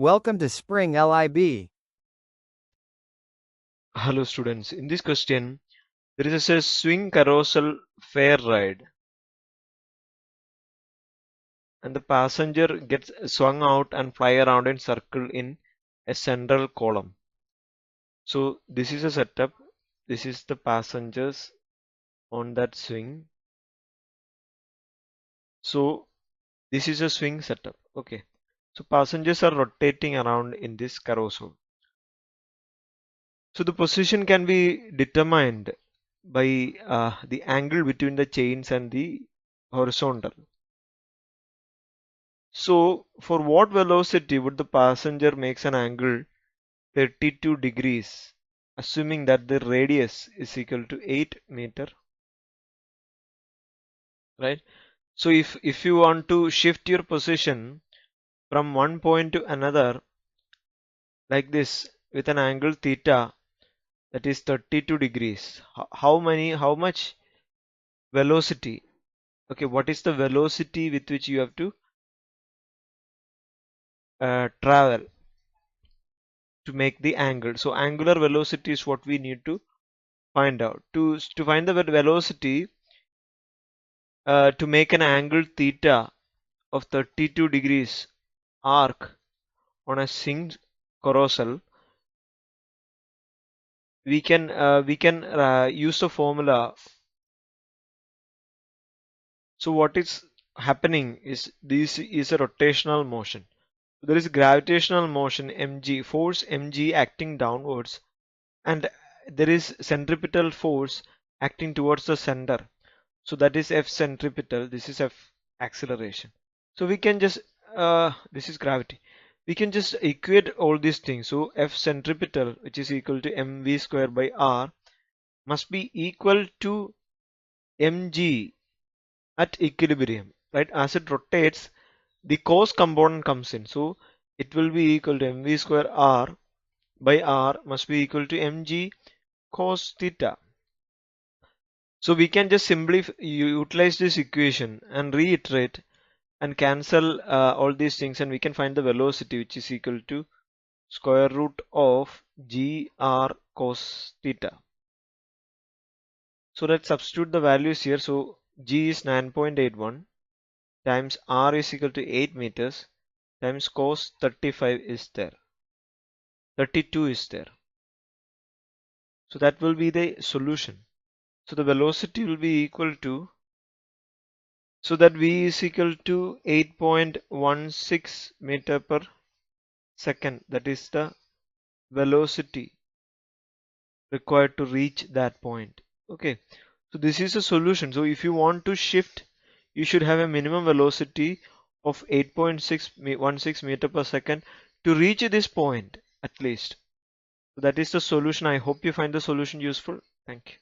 Welcome to Spring LIB. Hello students, in this question there is a swing carousel fair ride and the passenger gets swung out and fly around in circle in a central column. So this is a setup. This is the passengers on that swing. So this is a swing setup. Okay. So passengers are rotating around in this carousel. So the position can be determined by the angle between the chains and the horizontal. So for what velocity would the passenger makes an angle 32 degrees, assuming that the radius is equal to 8 meter, right? So if you want to shift your position from one point to another like this with an angle theta that is 32 degrees, how much velocity? Okay, what is the velocity with which you have to travel to make the angle? So angular velocity is what we need to find out. To find the velocity, to make an angle theta of 32 degrees arc on a swing carousel, we can use the formula. So what is happening is this is a rotational motion. There is gravitational motion mg, force mg acting downwards, and there is centripetal force acting towards the center. So that is F centripetal, this is F acceleration. So we can just, this is gravity. We can just equate all these things. So F centripetal, which is equal to mv square by r, must be equal to mg at equilibrium, right? As it rotates, the cos component comes in. So it will be equal to mv square r by r must be equal to mg cos theta. So we can just simply utilize this equation and reiterate and cancel all these things, and we can find the velocity, which is equal to square root of gr cos theta. So let's substitute the values here. So g is 9.81 times r is equal to 8 meters times cos 35 is there, 32 is there. So that will be the solution. So the velocity will be equal to, so that v is equal to 8.16 meter per second. That is the velocity required to reach that point. Okay, so this is a solution. So if you want to shift, you should have a minimum velocity of 8.616 meter per second to reach this point at least. So that is the solution. I hope you find the solution useful. Thank you.